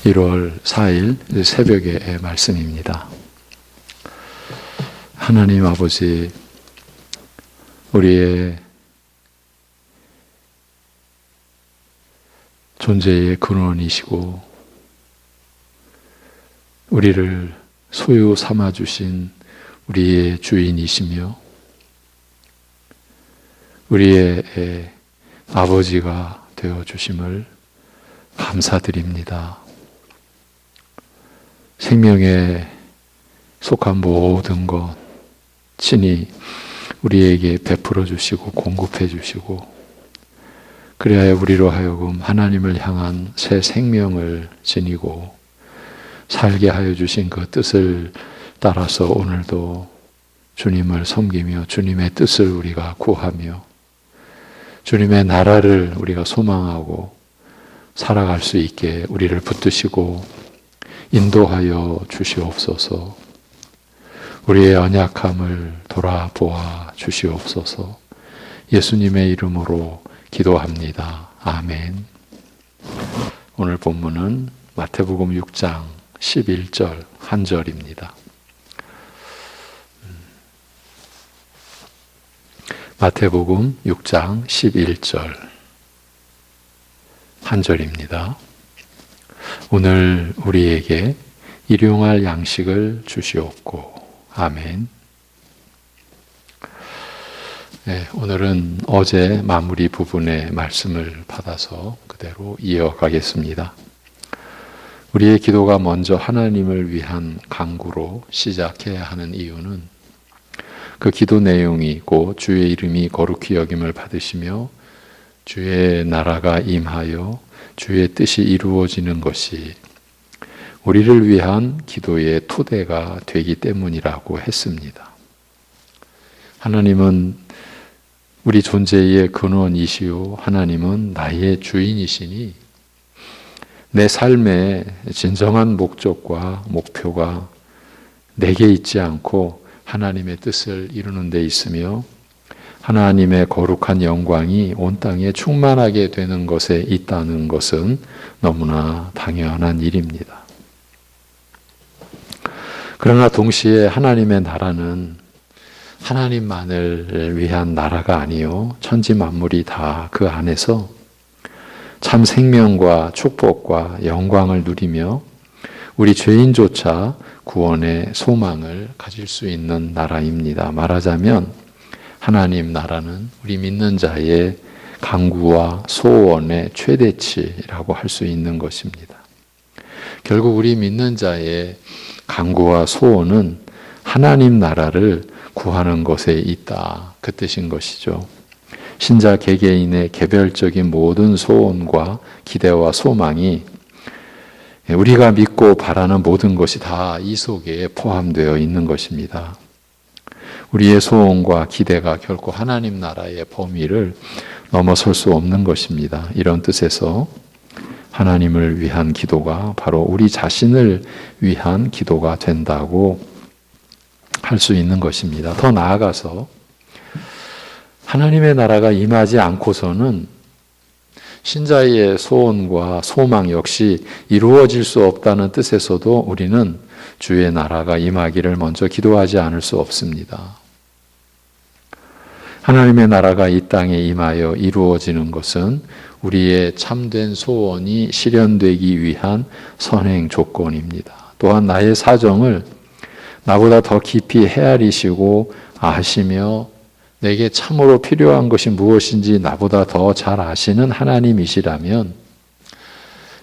1월 4일 새벽의 말씀입니다. 하나님 아버지, 우리의 존재의 근원이시고 우리를 소유 삼아주신 우리의 주인이시며 우리의 아버지가 되어주심을 감사드립니다. 생명에 속한 모든 것 친히 우리에게 베풀어 주시고 공급해 주시고 그리하여 우리로 하여금 하나님을 향한 새 생명을 지니고 살게 하여 주신 그 뜻을 따라서 오늘도 주님을 섬기며 주님의 뜻을 우리가 구하며 주님의 나라를 우리가 소망하고 살아갈 수 있게 우리를 붙드시고 인도하여 주시옵소서. 우리의 연약함을 돌아보아 주시옵소서. 예수님의 이름으로 기도합니다. 아멘. 오늘 본문은 마태복음 6장 11절 한 절입니다. 마태복음 6장 11절 한 절입니다. 오늘 우리에게 일용할 양식을 주시옵고. 아멘. 네, 오늘은 어제 마무리 부분의 말씀을 받아서 그대로 이어가겠습니다. 우리의 기도가 먼저 하나님을 위한 간구로 시작해야 하는 이유는 그 기도 내용이고 주의 이름이 거룩히 여김을 받으시며 주의 나라가 임하여 주의 뜻이 이루어지는 것이 우리를 위한 기도의 토대가 되기 때문이라고 했습니다. 하나님은 우리 존재의 근원이시요 하나님은 나의 주인이시니 내 삶의 진정한 목적과 목표가 내게 있지 않고 하나님의 뜻을 이루는 데 있으며 하나님의 거룩한 영광이 온 땅에 충만하게 되는 것에 있다는 것은 너무나 당연한 일입니다. 그러나 동시에 하나님의 나라는 하나님만을 위한 나라가 아니요 천지 만물이 다 그 안에서 참 생명과 축복과 영광을 누리며 우리 죄인조차 구원의 소망을 가질 수 있는 나라입니다. 말하자면 하나님 나라는 우리 믿는 자의 간구와 소원의 최대치라고 할 수 있는 것입니다. 결국 우리 믿는 자의 간구와 소원은 하나님 나라를 구하는 것에 있다. 그 뜻인 것이죠. 신자 개개인의 개별적인 모든 소원과 기대와 소망이 우리가 믿고 바라는 모든 것이 다 이 속에 포함되어 있는 것입니다. 우리의 소원과 기대가 결코 하나님 나라의 범위를 넘어설 수 없는 것입니다. 이런 뜻에서 하나님을 위한 기도가 바로 우리 자신을 위한 기도가 된다고 할 수 있는 것입니다. 더 나아가서 하나님의 나라가 임하지 않고서는 신자의 소원과 소망 역시 이루어질 수 없다는 뜻에서도 우리는 주의 나라가 임하기를 먼저 기도하지 않을 수 없습니다. 하나님의 나라가 이 땅에 임하여 이루어지는 것은 우리의 참된 소원이 실현되기 위한 선행 조건입니다. 또한 나의 사정을 나보다 더 깊이 헤아리시고 아시며 내게 참으로 필요한 것이 무엇인지 나보다 더 잘 아시는 하나님이시라면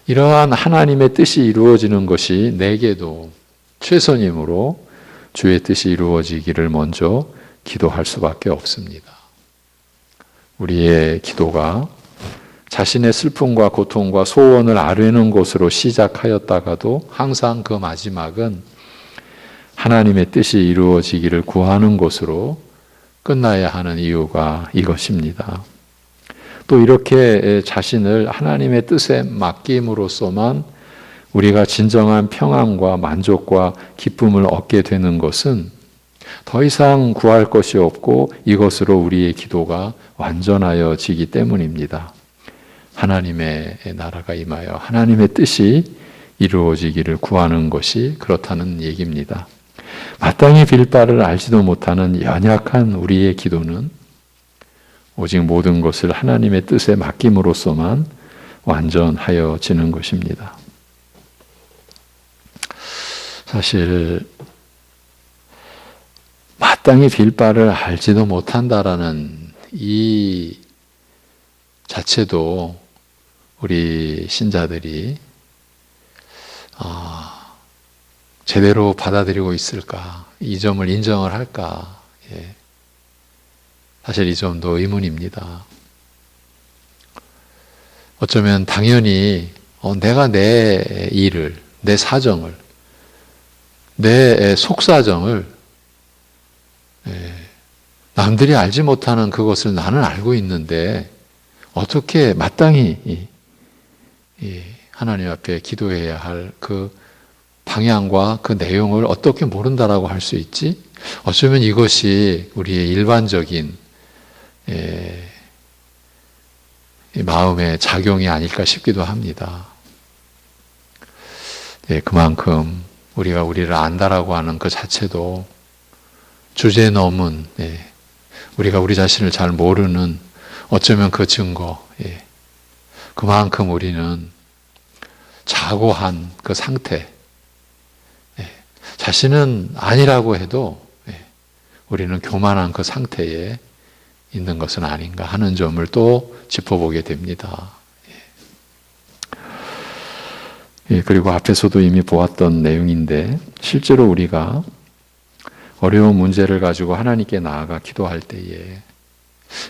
이러한 하나님의 뜻이 이루어지는 것이 내게도 최선이므로 주의 뜻이 이루어지기를 먼저 기도할 수밖에 없습니다. 우리의 기도가 자신의 슬픔과 고통과 소원을 아뢰는 것으로 시작하였다가도 항상 그 마지막은 하나님의 뜻이 이루어지기를 구하는 것으로 끝나야 하는 이유가 이것입니다. 또 이렇게 자신을 하나님의 뜻에 맡김으로써만 우리가 진정한 평안과 만족과 기쁨을 얻게 되는 것은 더 이상 구할 것이 없고 이것으로 우리의 기도가 완전하여지기 때문입니다. 하나님의 나라가 임하여 하나님의 뜻이 이루어지기를 구하는 것이 그렇다는 얘기입니다. 마땅히 빌 바를 알지도 못하는 연약한 우리의 기도는 오직 모든 것을 하나님의 뜻에 맡김으로써만 완전하여지는 것입니다. 사실 마땅히 빌 바를 알지도 못한다라는 이 자체도 우리 신자들이 제대로 받아들이고 있을까? 이 점을 인정을 할까? 사실 이 점도 의문입니다. 어쩌면 당연히 내가 내 일을, 내 사정을, 내 속사정을 남들이 알지 못하는 그것을 나는 알고 있는데 어떻게 마땅히 하나님 앞에 기도해야 할 그 방향과 그 내용을 어떻게 모른다라고 할 수 있지? 어쩌면 이것이 우리의 일반적인 마음의 작용이 아닐까 싶기도 합니다. 그만큼 우리가 우리를 안다라고 하는 그 자체도 주제 넘은 우리가 우리 자신을 잘 모르는 어쩌면 그 증거, 그만큼 우리는 자고한 그 상태, 자신은 아니라고 해도 우리는 교만한 그 상태에 있는 것은 아닌가 하는 점을 또 짚어보게 됩니다. 그리고 앞에서도 이미 보았던 내용인데 실제로 우리가 어려운 문제를 가지고 하나님께 나아가 기도할 때에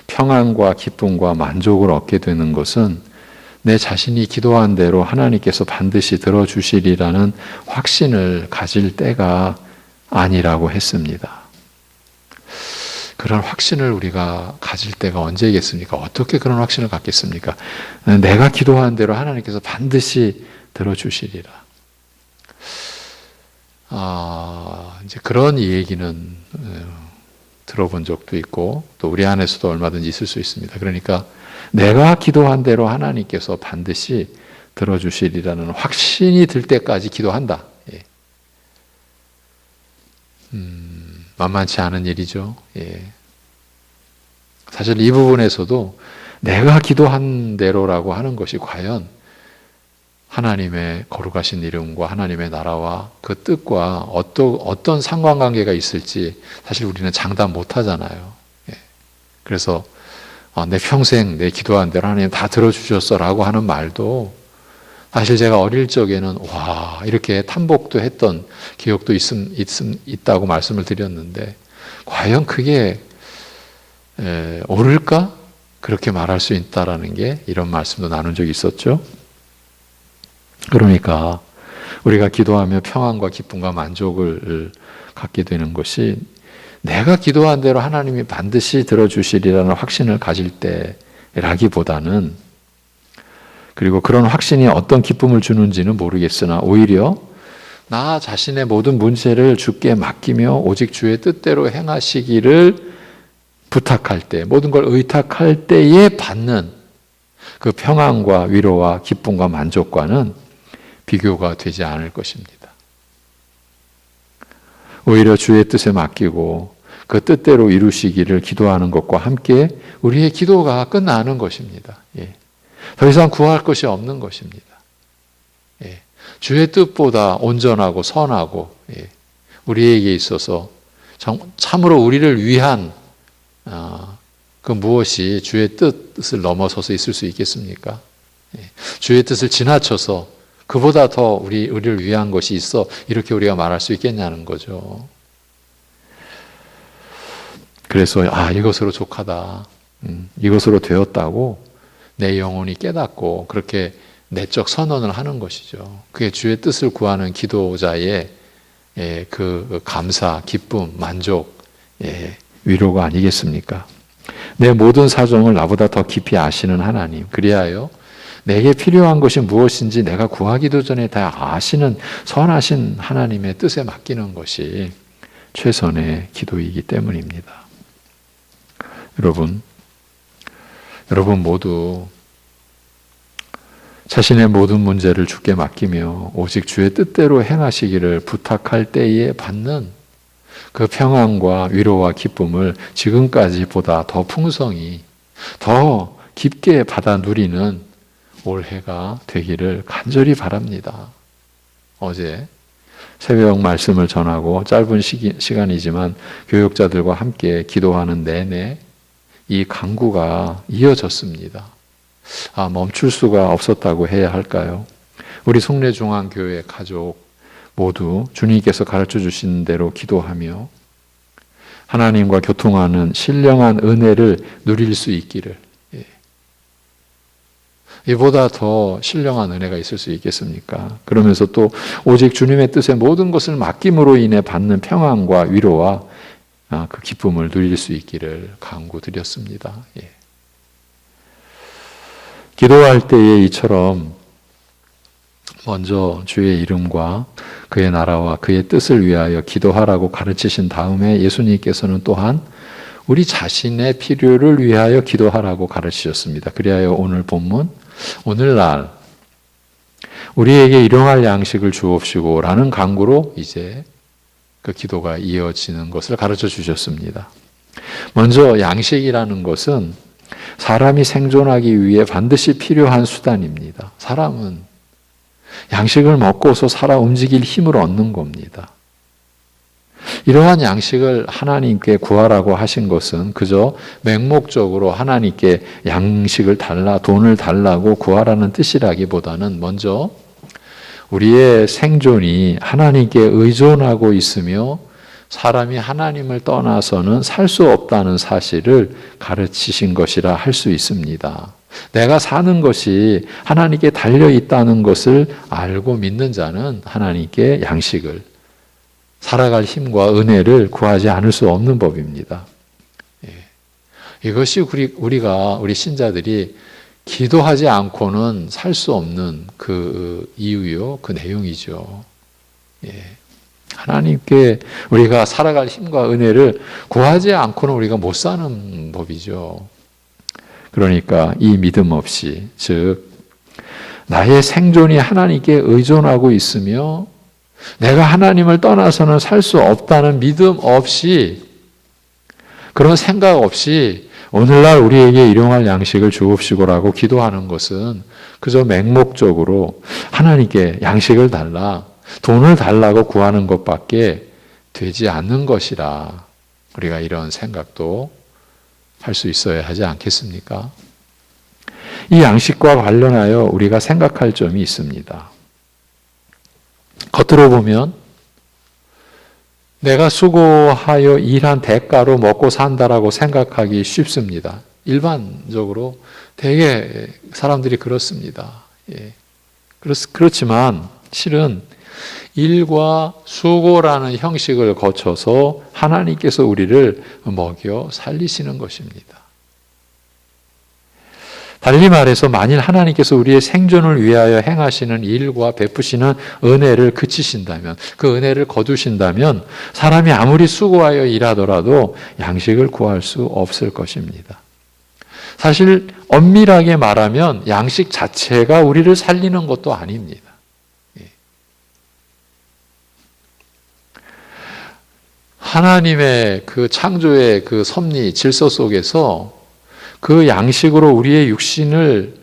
평안과 기쁨과 만족을 얻게 되는 것은 내 자신이 기도한 대로 하나님께서 반드시 들어주시리라는 확신을 가질 때가 아니라고 했습니다. 그런 확신을 우리가 가질 때가 언제겠습니까? 어떻게 그런 확신을 갖겠습니까? 내가 기도한 대로 하나님께서 반드시 들어주시리라. 이제 그런 얘기는 들어본 적도 있고 또 우리 안에서도 얼마든지 있을 수 있습니다. 그러니까 내가 기도한 대로 하나님께서 반드시 들어주시리라는 확신이 들 때까지 기도한다. 만만치 않은 일이죠. 사실 이 부분에서도 내가 기도한 대로라고 하는 것이 과연 하나님의 거룩하신 이름과 하나님의 나라와 그 뜻과 어떤 상관관계가 있을지 사실 우리는 장담 못하잖아요. 그래서 내 평생 내 기도한 대로 하나님 다 들어주셨어라고 하는 말도 사실 제가 어릴 적에는 와 이렇게 탐복도 했던 기억도 있다고 말씀을 드렸는데 과연 그게 옳을까? 그렇게 말할 수 있다라는 게 이런 말씀도 나눈 적이 있었죠. 그러니까 우리가 기도하며 평안과 기쁨과 만족을 갖게 되는 것이 내가 기도한 대로 하나님이 반드시 들어주시리라는 확신을 가질 때라기보다는 그리고 그런 확신이 어떤 기쁨을 주는지는 모르겠으나 오히려 나 자신의 모든 문제를 주께 맡기며 오직 주의 뜻대로 행하시기를 부탁할 때 모든 걸 의탁할 때에 받는 그 평안과 위로와 기쁨과 만족과는 비교가 되지 않을 것입니다. 오히려 주의 뜻에 맡기고 그 뜻대로 이루시기를 기도하는 것과 함께 우리의 기도가 끝나는 것입니다. 더 이상 구할 것이 없는 것입니다. 주의 뜻보다 온전하고 선하고 우리에게 있어서 참으로 우리를 위한 그 무엇이 주의 뜻을 넘어서서 있을 수 있겠습니까? 주의 뜻을 지나쳐서 그보다 더 우리를 위한 것이 있어 이렇게 우리가 말할 수 있겠냐는 거죠. 그래서 이것으로 족하다. 이것으로 되었다고 내 영혼이 깨닫고 그렇게 내적 선언을 하는 것이죠. 그게 주의 뜻을 구하는 기도자의 그 감사, 기쁨, 만족, 위로가 아니겠습니까? 내 모든 사정을 나보다 더 깊이 아시는 하나님, 그리하여 내게 필요한 것이 무엇인지 내가 구하기도 전에 다 아시는 선하신 하나님의 뜻에 맡기는 것이 최선의 기도이기 때문입니다. 여러분 모두 자신의 모든 문제를 주께 맡기며 오직 주의 뜻대로 행하시기를 부탁할 때에 받는 그 평안과 위로와 기쁨을 지금까지보다 더 풍성히, 더 깊게 받아 누리는 올해가 되기를 간절히 바랍니다. 어제 새벽 말씀을 전하고 짧은 시간이지만 교육자들과 함께 기도하는 내내 이 간구가 이어졌습니다. 멈출 수가 없었다고 해야 할까요? 우리 송내중앙교회 가족 모두 주님께서 가르쳐 주신 대로 기도하며 하나님과 교통하는 신령한 은혜를 누릴 수 있기를. 이보다 더 신령한 은혜가 있을 수 있겠습니까? 그러면서 또 오직 주님의 뜻에 모든 것을 맡김으로 인해 받는 평안과 위로와 그 기쁨을 누릴 수 있기를 간구드렸습니다. 기도할 때에 이처럼 먼저 주의 이름과 그의 나라와 그의 뜻을 위하여 기도하라고 가르치신 다음에 예수님께서는 또한 우리 자신의 필요를 위하여 기도하라고 가르치셨습니다. 그리하여 오늘 본문, 오늘날 우리에게 일용할 양식을 주옵시고 라는 간구로 이제 그 기도가 이어지는 것을 가르쳐 주셨습니다. 먼저 양식이라는 것은 사람이 생존하기 위해 반드시 필요한 수단입니다. 사람은 양식을 먹고서 살아 움직일 힘을 얻는 겁니다. 이러한 양식을 하나님께 구하라고 하신 것은 그저 맹목적으로 하나님께 양식을 달라, 돈을 달라고 구하라는 뜻이라기보다는 먼저 우리의 생존이 하나님께 의존하고 있으며 사람이 하나님을 떠나서는 살 수 없다는 사실을 가르치신 것이라 할 수 있습니다. 내가 사는 것이 하나님께 달려 있다는 것을 알고 믿는 자는 하나님께 양식을, 살아갈 힘과 은혜를 구하지 않을 수 없는 법입니다. 이것이 우리 신자들이 기도하지 않고는 살 수 없는 그 이유요, 그 내용이죠. 하나님께 우리가 살아갈 힘과 은혜를 구하지 않고는 우리가 못 사는 법이죠. 그러니까 이 믿음 없이, 즉 나의 생존이 하나님께 의존하고 있으며 내가 하나님을 떠나서는 살 수 없다는 믿음 없이, 그런 생각 없이 오늘날 우리에게 일용할 양식을 주옵시고라고 기도하는 것은 그저 맹목적으로 하나님께 양식을 달라, 돈을 달라고 구하는 것밖에 되지 않는 것이라 우리가 이런 생각도 할 수 있어야 하지 않겠습니까? 이 양식과 관련하여 우리가 생각할 점이 있습니다. 겉으로 보면 내가 수고하여 일한 대가로 먹고 산다라고 생각하기 쉽습니다. 일반적으로 되게 사람들이 그렇습니다. 그렇지만 실은 일과 수고라는 형식을 거쳐서 하나님께서 우리를 먹여 살리시는 것입니다. 달리 말해서 만일 하나님께서 우리의 생존을 위하여 행하시는 일과 베푸시는 은혜를 그치신다면, 그 은혜를 거두신다면 사람이 아무리 수고하여 일하더라도 양식을 구할 수 없을 것입니다. 사실 엄밀하게 말하면 양식 자체가 우리를 살리는 것도 아닙니다. 하나님의 그 창조의 그 섭리, 질서 속에서 그 양식으로 우리의 육신을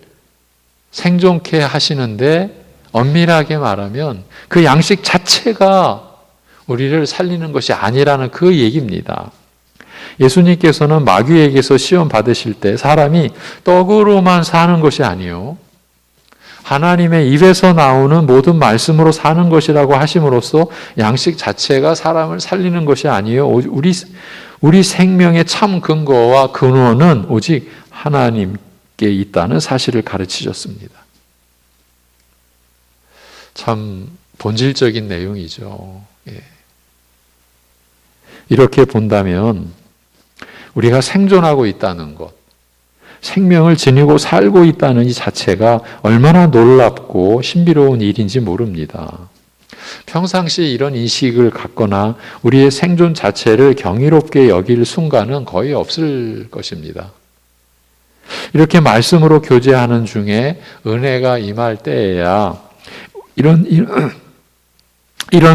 생존케 하시는데 엄밀하게 말하면 그 양식 자체가 우리를 살리는 것이 아니라는 그 얘기입니다. 예수님께서는 마귀에게서 시험 받으실 때 사람이 떡으로만 사는 것이 아니요, 하나님의 입에서 나오는 모든 말씀으로 사는 것이라고 하심으로써 양식 자체가 사람을 살리는 것이 아니요, 우리 생명의 참 근거와 근원은 오직 하나님께 있다는 사실을 가르치셨습니다. 참 본질적인 내용이죠. 이렇게 본다면 우리가 생존하고 있다는 것, 생명을 지니고 살고 있다는 이 자체가 얼마나 놀랍고 신비로운 일인지 모릅니다. 평상시 이런 인식을 갖거나 우리의 생존 자체를 경이롭게 여길 순간은 거의 없을 것입니다. 이렇게 말씀으로 교제하는 중에 은혜가 임할 때에야 이런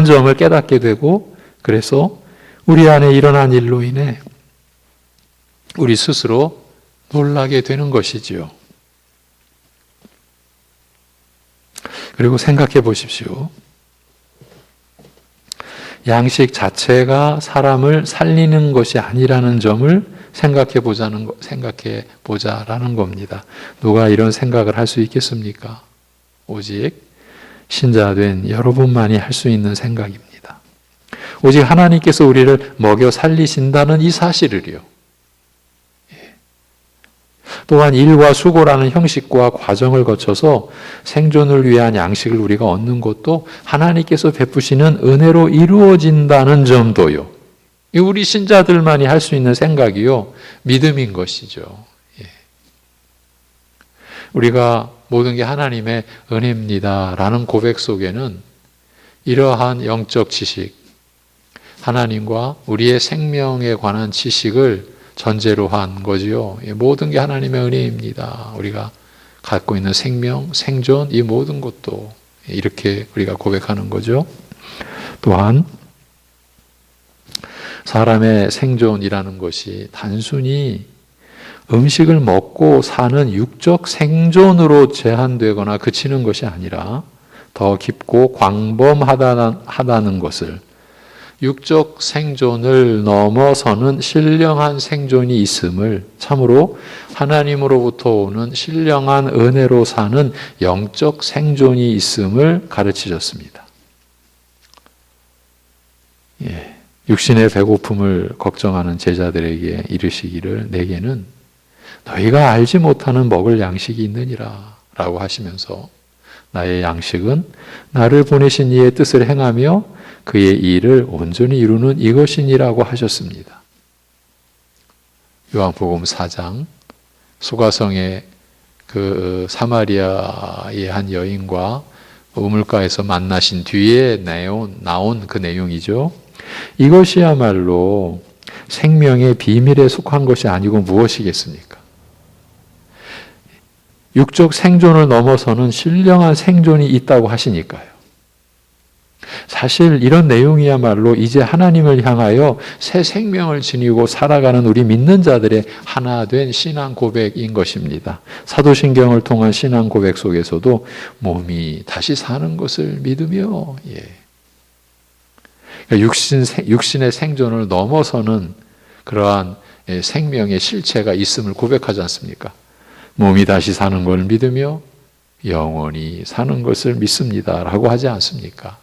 점을 깨닫게 되고, 그래서 우리 안에 일어난 일로 인해 우리 스스로 놀라게 되는 것이지요. 그리고 생각해 보십시오. 양식 자체가 사람을 살리는 것이 아니라는 점을 생각해 보자라는 겁니다. 누가 이런 생각을 할 수 있겠습니까? 오직 신자된 여러분만이 할 수 있는 생각입니다. 오직 하나님께서 우리를 먹여 살리신다는 이 사실을요. 또한 일과 수고라는 형식과 과정을 거쳐서 생존을 위한 양식을 우리가 얻는 것도 하나님께서 베푸시는 은혜로 이루어진다는 점도요. 우리 신자들만이 할 수 있는 생각이요, 믿음인 것이죠. 우리가 모든 게 하나님의 은혜입니다라는 고백 속에는 이러한 영적 지식, 하나님과 우리의 생명에 관한 지식을 전제로 한 거지요. 모든 게 하나님의 은혜입니다. 우리가 갖고 있는 생명, 생존, 이 모든 것도 이렇게 우리가 고백하는 거죠. 또한 사람의 생존이라는 것이 단순히 음식을 먹고 사는 육적 생존으로 제한되거나 그치는 것이 아니라 더 깊고 광범하다는 것을, 육적 생존을 넘어서는 신령한 생존이 있음을, 참으로 하나님으로부터 오는 신령한 은혜로 사는 영적 생존이 있음을 가르치셨습니다. 육신의 배고픔을 걱정하는 제자들에게 이르시기를, 내게는 너희가 알지 못하는 먹을 양식이 있느니라 라고 하시면서, 나의 양식은 나를 보내신 이의 뜻을 행하며 그의 일을 온전히 이루는 이것이니라고 하셨습니다. 요한복음 4장, 소가성의 그 사마리아의 한 여인과 우물가에서 만나신 뒤에 나온 그 내용이죠. 이것이야말로 생명의 비밀에 속한 것이 아니고 무엇이겠습니까? 육적 생존을 넘어서는 신령한 생존이 있다고 하시니까요. 사실 이런 내용이야말로 이제 하나님을 향하여 새 생명을 지니고 살아가는 우리 믿는 자들의 하나 된 신앙 고백인 것입니다. 사도신경을 통한 신앙 고백 속에서도 몸이 다시 사는 것을 믿으며, 육신의 생존을 넘어서는 그러한 생명의 실체가 있음을 고백하지 않습니까? 몸이 다시 사는 걸 믿으며 영원히 사는 것을 믿습니다 라고 하지 않습니까?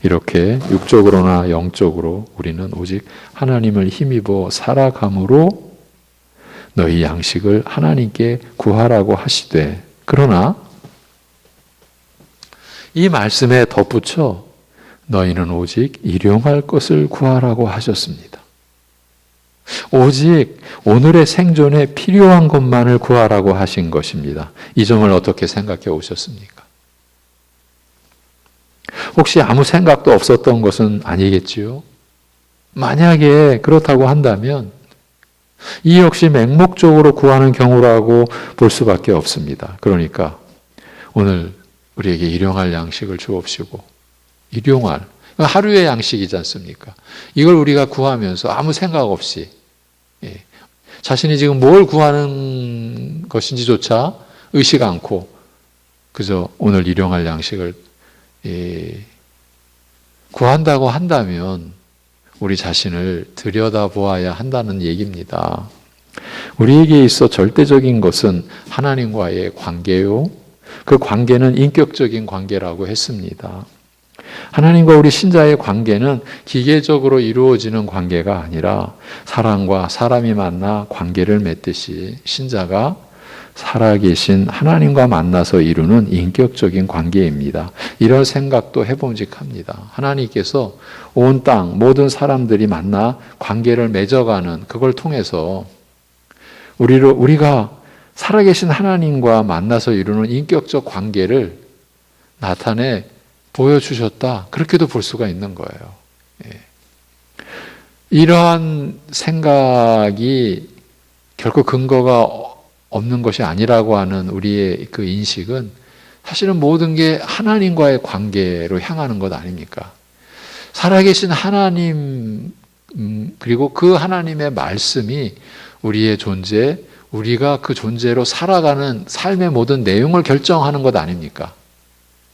이렇게 육적으로나 영적으로 우리는 오직 하나님을 힘입어 살아감으로 너희 양식을 하나님께 구하라고 하시되, 그러나 이 말씀에 덧붙여 너희는 오직 일용할 것을 구하라고 하셨습니다. 오직 오늘의 생존에 필요한 것만을 구하라고 하신 것입니다. 이 점을 어떻게 생각해 오셨습니까? 혹시 아무 생각도 없었던 것은 아니겠지요? 만약에 그렇다고 한다면 이 역시 맹목적으로 구하는 경우라고 볼 수밖에 없습니다. 그러니까 오늘 우리에게 일용할 양식을 주옵시고, 일용할, 하루의 양식이지 않습니까? 이걸 우리가 구하면서 아무 생각 없이 자신이 지금 뭘 구하는 것인지조차 의식 않고 그저 오늘 일용할 양식을 구한다고 한다면 우리 자신을 들여다보아야 한다는 얘기입니다. 우리에게 있어 절대적인 것은 하나님과의 관계요. 그 관계는 인격적인 관계라고 했습니다. 하나님과 우리 신자의 관계는 기계적으로 이루어지는 관계가 아니라 사람과 사람이 만나 관계를 맺듯이 신자가 살아계신 하나님과 만나서 이루는 인격적인 관계입니다. 이런 생각도 해봄직합니다. 하나님께서 온 땅 모든 사람들이 만나 관계를 맺어가는 그걸 통해서 우리가 살아계신 하나님과 만나서 이루는 인격적 관계를 나타내 보여주셨다. 그렇게도 볼 수가 있는 거예요. 이러한 생각이 결코 근거가 없는 것이 아니라고 하는 우리의 그 인식은 사실은 모든 게 하나님과의 관계로 향하는 것 아닙니까? 살아계신 하나님, 그리고 그 하나님의 말씀이 우리의 존재, 우리가 그 존재로 살아가는 삶의 모든 내용을 결정하는 것 아닙니까?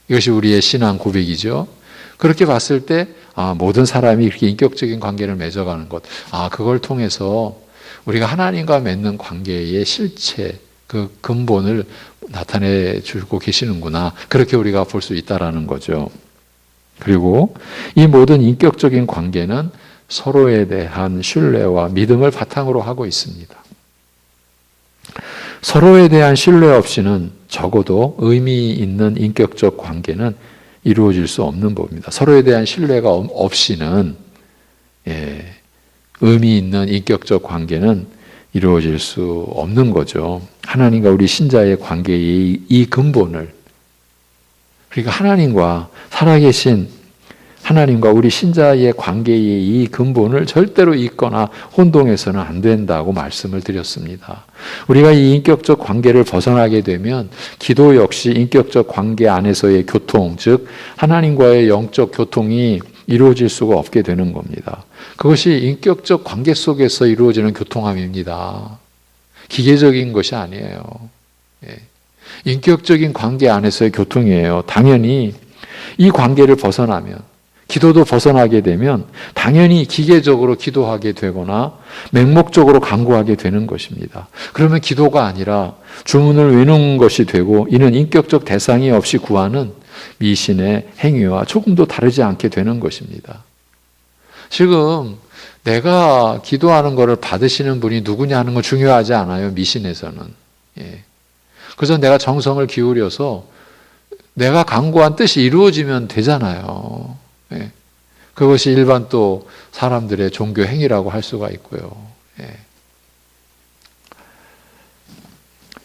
이것이 우리의 신앙 고백이죠. 그렇게 봤을 때, 모든 사람이 이렇게 인격적인 관계를 맺어가는 것, 그걸 통해서 우리가 하나님과 맺는 관계의 실체, 그 근본을 나타내 주고 계시는구나. 그렇게 우리가 볼 수 있다라는 거죠. 그리고 이 모든 인격적인 관계는 서로에 대한 신뢰와 믿음을 바탕으로 하고 있습니다. 서로에 대한 신뢰 없이는 적어도 의미 있는 인격적 관계는 이루어질 수 없는 법입니다. 서로에 대한 신뢰가 없이는 의미 있는 인격적 관계는 이루어질 수 없는 거죠. 하나님과 우리 신자의 관계의 이 근본을, 그러니까 하나님과 살아계신 하나님과 우리 신자의 관계의 이 근본을 절대로 잊거나 혼동해서는 안 된다고 말씀을 드렸습니다. 우리가 이 인격적 관계를 벗어나게 되면 기도 역시 인격적 관계 안에서의 교통, 즉 하나님과의 영적 교통이 이루어질 수가 없게 되는 겁니다. 그것이 인격적 관계 속에서 이루어지는 교통함입니다. 기계적인 것이 아니에요. 인격적인 관계 안에서의 교통이에요. 당연히 이 관계를 벗어나면, 기도도 벗어나게 되면 당연히 기계적으로 기도하게 되거나 맹목적으로 간구하게 되는 것입니다. 그러면 기도가 아니라 주문을 외우는 것이 되고, 이는 인격적 대상이 없이 구하는 미신의 행위와 조금도 다르지 않게 되는 것입니다. 지금 내가 기도하는 것을 받으시는 분이 누구냐 하는 건 중요하지 않아요. 미신에서는. 그래서 내가 정성을 기울여서 내가 간구한 뜻이 이루어지면 되잖아요. 그것이 일반 또 사람들의 종교 행위라고 할 수가 있고요.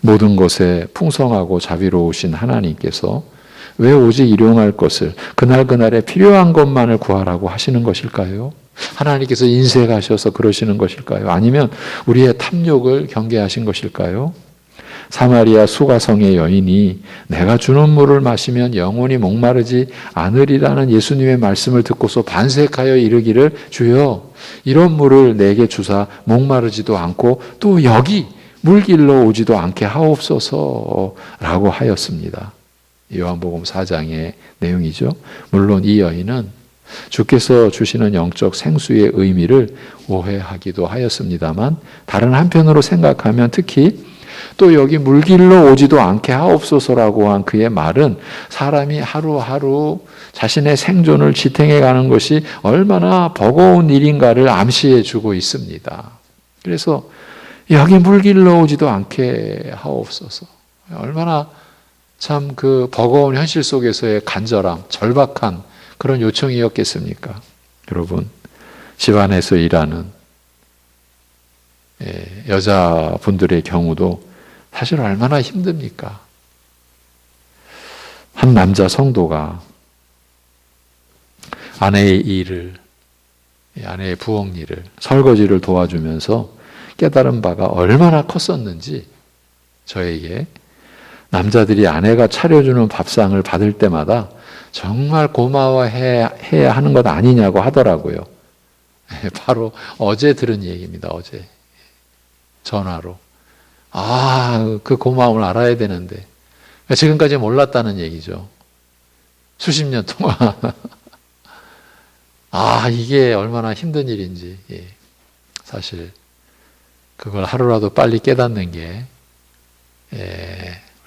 모든 것에 풍성하고 자비로우신 하나님께서 왜 오직 일용할 것을, 그날그날에 필요한 것만을 구하라고 하시는 것일까요? 하나님께서 인색하셔서 그러시는 것일까요? 아니면 우리의 탐욕을 경계하신 것일까요? 사마리아 수가성의 여인이 내가 주는 물을 마시면 영원히 목마르지 않으리라는 예수님의 말씀을 듣고서 반색하여 이르기를, 주여 이런 물을 내게 주사 목마르지도 않고 또 여기 물길로 오지도 않게 하옵소서라고 하였습니다. 요한복음 4장의 내용이죠. 물론 이 여인은 주께서 주시는 영적 생수의 의미를 오해하기도 하였습니다만, 다른 한편으로 생각하면 특히 또 여기 물길로 오지도 않게 하옵소서라고 한 그의 말은 사람이 하루하루 자신의 생존을 지탱해 가는 것이 얼마나 버거운 일인가를 암시해 주고 있습니다. 그래서 여기 물길로 오지도 않게 하옵소서. 얼마나 참 그 버거운 현실 속에서의 간절함, 절박한 그런 요청이었겠습니까? 여러분, 집안에서 일하는 여자분들의 경우도 사실 얼마나 힘듭니까? 한 남자 성도가 아내의 일을, 아내의 부엌 일을, 설거지를 도와주면서 깨달은 바가 얼마나 컸었는지, 저에게 남자들이 아내가 차려주는 밥상을 받을 때마다 정말 고마워해야 하는 것 아니냐고 하더라고요. 바로 어제 들은 얘기입니다. 어제 전화로. 그 고마움을 알아야 되는데 지금까지 몰랐다는 얘기죠. 수십 년 동안. 이게 얼마나 힘든 일인지. 사실 그걸 하루라도 빨리 깨닫는 게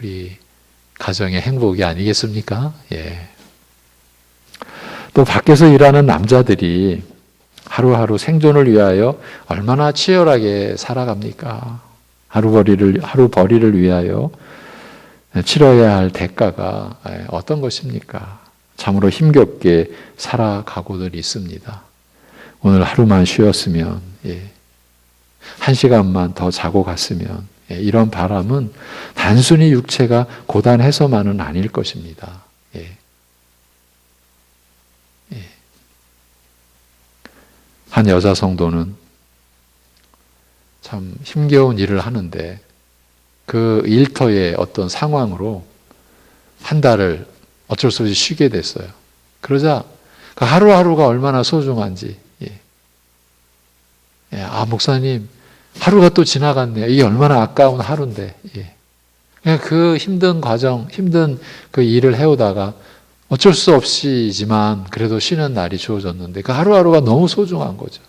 우리 가정의 행복이 아니겠습니까? 또 밖에서 일하는 남자들이 하루하루 생존을 위하여 얼마나 치열하게 살아갑니까? 하루벌이를 위하여 치러야 할 대가가 어떤 것입니까? 참으로 힘겹게 살아가고들 있습니다. 오늘 하루만 쉬었으면, 한 시간만 더 자고 갔으면, 이런 바람은 단순히 육체가 고단해서만은 아닐 것입니다. 한 여자 성도는 참 힘겨운 일을 하는데 그 일터의 어떤 상황으로 한 달을 어쩔 수 없이 쉬게 됐어요. 그러자 그 하루하루가 얼마나 소중한지. 목사님, 하루가 또 지나갔네요. 이게 얼마나 아까운 하루인데. 그냥 그 힘든 과정, 힘든 그 일을 해오다가 어쩔 수 없이지만 그래도 쉬는 날이 주어졌는데 그 하루하루가 너무 소중한 거죠.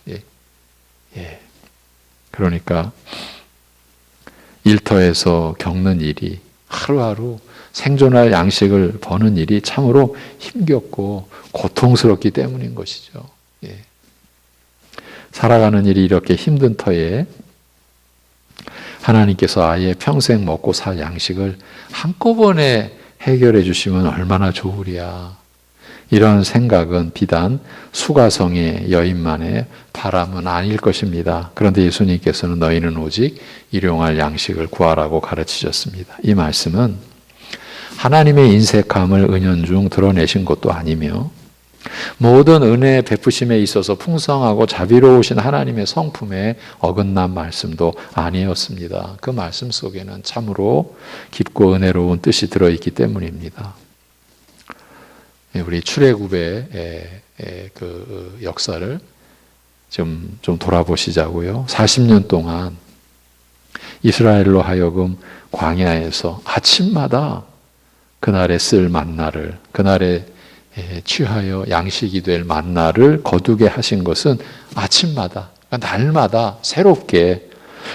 그러니까 일터에서 겪는 일이 하루하루 생존할 양식을 버는 일이 참으로 힘겹고 고통스럽기 때문인 것이죠. 살아가는 일이 이렇게 힘든 터에 하나님께서 아예 평생 먹고 살 양식을 한꺼번에 해결해 주시면 얼마나 좋으랴. 이런 생각은 비단 수가성의 여인만의 바람은 아닐 것입니다. 그런데 예수님께서는 너희는 오직 일용할 양식을 구하라고 가르치셨습니다. 이 말씀은 하나님의 인색함을 은연중 드러내신 것도 아니며 모든 은혜 베푸심에 있어서 풍성하고 자비로우신 하나님의 성품에 어긋난 말씀도 아니었습니다. 그 말씀 속에는 참으로 깊고 은혜로운 뜻이 들어있기 때문입니다. 우리 출애굽의 그 역사를 좀 돌아보시자고요. 40년 동안 이스라엘로 하여금 광야에서 아침마다 그날에 쓸 만나를, 그날에 취하여 양식이 될 만나를 거두게 하신 것은 아침마다, 날마다 새롭게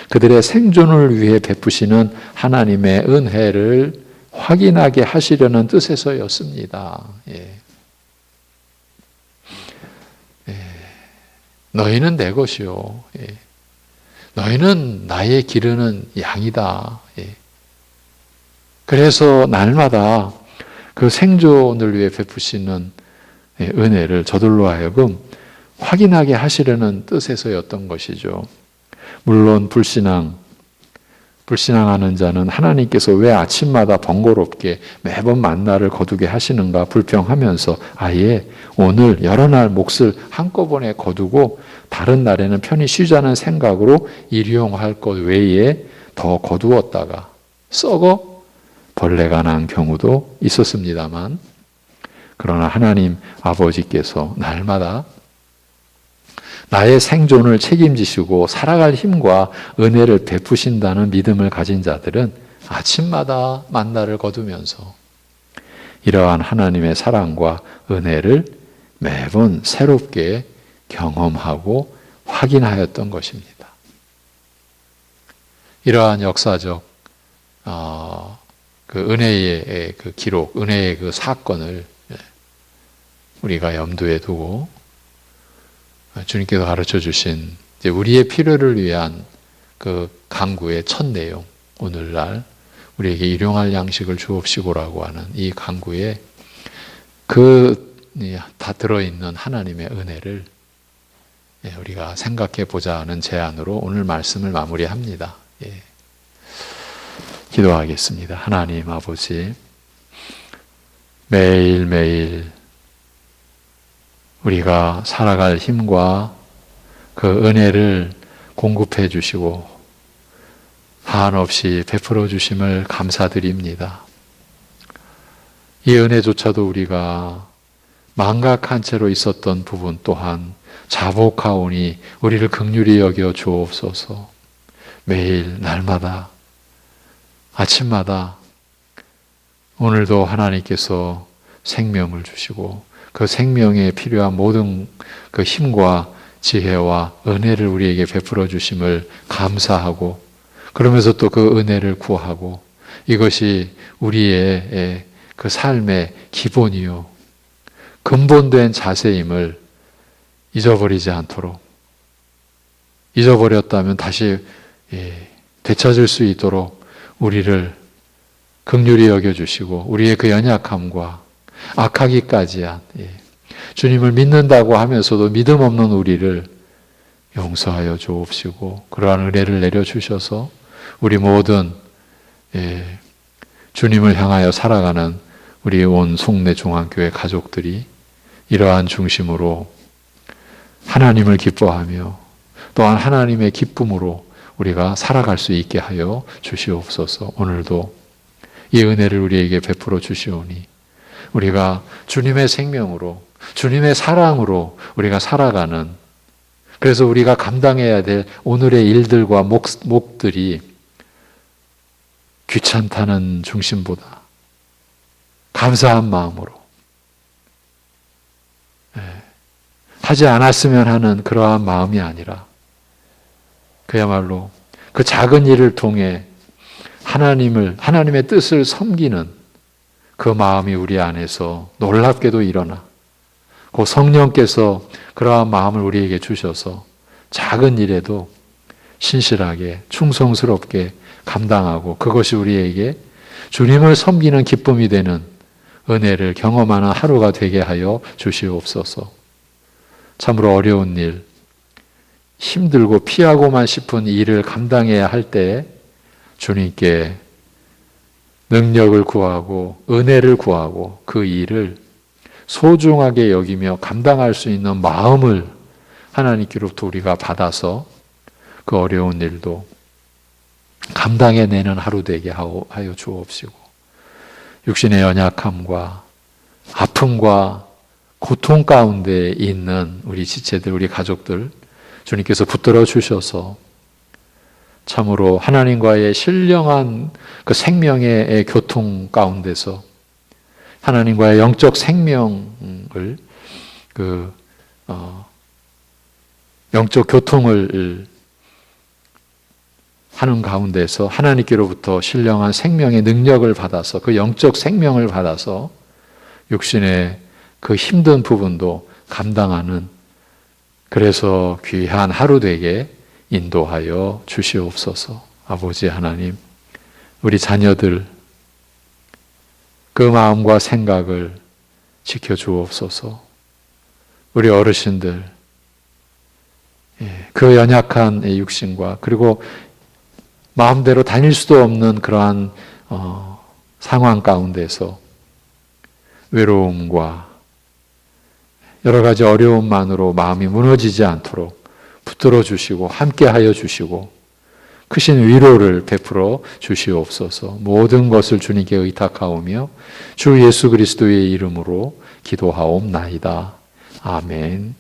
그들의 생존을 위해 베푸시는 하나님의 은혜를 확인하게 하시려는 뜻에서였습니다. 너희는 내 것이요. 너희는 나의 기르는 양이다. 그래서 날마다 그 생존을 위해 베푸시는 은혜를 저들로 하여금 확인하게 하시려는 뜻에서였던 것이죠. 물론 불신앙하는 자는 하나님께서 왜 아침마다 번거롭게 매번 만나를 거두게 하시는가 불평하면서 아예 오늘 여러 날 몫을 한꺼번에 거두고 다른 날에는 편히 쉬자는 생각으로 일용할 것 외에 더 거두었다가 썩어 벌레가 난 경우도 있었습니다만, 그러나 하나님 아버지께서 날마다 나의 생존을 책임지시고 살아갈 힘과 은혜를 베푸신다는 믿음을 가진 자들은 아침마다 만나를 거두면서 이러한 하나님의 사랑과 은혜를 매번 새롭게 경험하고 확인하였던 것입니다. 이러한 역사적 그 은혜의 그 기록, 은혜의 그 사건을 우리가 염두에 두고 주님께서 가르쳐 주신 우리의 필요를 위한 그 간구의 첫 내용, 오늘날 우리에게 일용할 양식을 주옵시고라고 하는 이 간구에 그 다 들어있는 하나님의 은혜를 우리가 생각해 보자 하는 제안으로 오늘 말씀을 마무리합니다. 기도하겠습니다. 하나님 아버지, 매일매일 우리가 살아갈 힘과 그 은혜를 공급해 주시고 한없이 베풀어 주심을 감사드립니다. 이 은혜조차도 우리가 망각한 채로 있었던 부분 또한 자복하오니 우리를 긍휼히 여겨 주옵소서. 매일 날마다 아침마다 오늘도 하나님께서 생명을 주시고 그 생명에 필요한 모든 그 힘과 지혜와 은혜를 우리에게 베풀어 주심을 감사하고, 그러면서 또 그 은혜를 구하고, 이것이 우리의 그 삶의 기본이요 근본된 자세임을 잊어버리지 않도록, 잊어버렸다면 다시 되찾을 수 있도록 우리를 긍휼히 여겨주시고 우리의 그 연약함과 악하기까지 한 주님을 믿는다고 하면서도 믿음 없는 우리를 용서하여 주옵시고 그러한 은혜를 내려주셔서 우리 모든 주님을 향하여 살아가는 우리 온 송내 중앙교회 가족들이 이러한 중심으로 하나님을 기뻐하며 또한 하나님의 기쁨으로 우리가 살아갈 수 있게 하여 주시옵소서. 오늘도 이 은혜를 우리에게 베풀어 주시오니 우리가 주님의 생명으로, 주님의 사랑으로 우리가 살아가는, 그래서 우리가 감당해야 될 오늘의 일들과 몫들이 귀찮다는 중심보다 감사한 마음으로 하지 않았으면 하는 그러한 마음이 아니라 그야말로 그 작은 일을 통해 하나님의 뜻을 섬기는 그 마음이 우리 안에서 놀랍게도 일어나 그 성령께서 그러한 마음을 우리에게 주셔서 작은 일에도 신실하게 충성스럽게 감당하고 그것이 우리에게 주님을 섬기는 기쁨이 되는 은혜를 경험하는 하루가 되게 하여 주시옵소서. 참으로 어려운 일, 힘들고 피하고만 싶은 일을 감당해야 할 때 주님께 능력을 구하고 은혜를 구하고 그 일을 소중하게 여기며 감당할 수 있는 마음을 하나님께로부터 우리가 받아서 그 어려운 일도 감당해내는 하루 되게 하여 주옵시고, 육신의 연약함과 아픔과 고통 가운데 있는 우리 지체들, 우리 가족들 주님께서 붙들어 주셔서 참으로 하나님과의 신령한 그 생명의 교통 가운데서 하나님과의 영적 생명을 영적 교통을 하는 가운데서 하나님께로부터 신령한 생명의 능력을 받아서 그 영적 생명을 받아서 육신의 그 힘든 부분도 감당하는, 그래서 귀한 하루 되게 인도하여 주시옵소서. 아버지 하나님, 우리 자녀들 그 마음과 생각을 지켜주옵소서. 우리 어르신들 그 연약한 육신과 그리고 마음대로 다닐 수도 없는 그러한 상황 가운데서 외로움과 여러 가지 어려움만으로 마음이 무너지지 않도록 붙들어 주시고 함께하여 주시고 크신 위로를 베풀어 주시옵소서. 모든 것을 주님께 의탁하오며 주 예수 그리스도의 이름으로 기도하옵나이다. 아멘.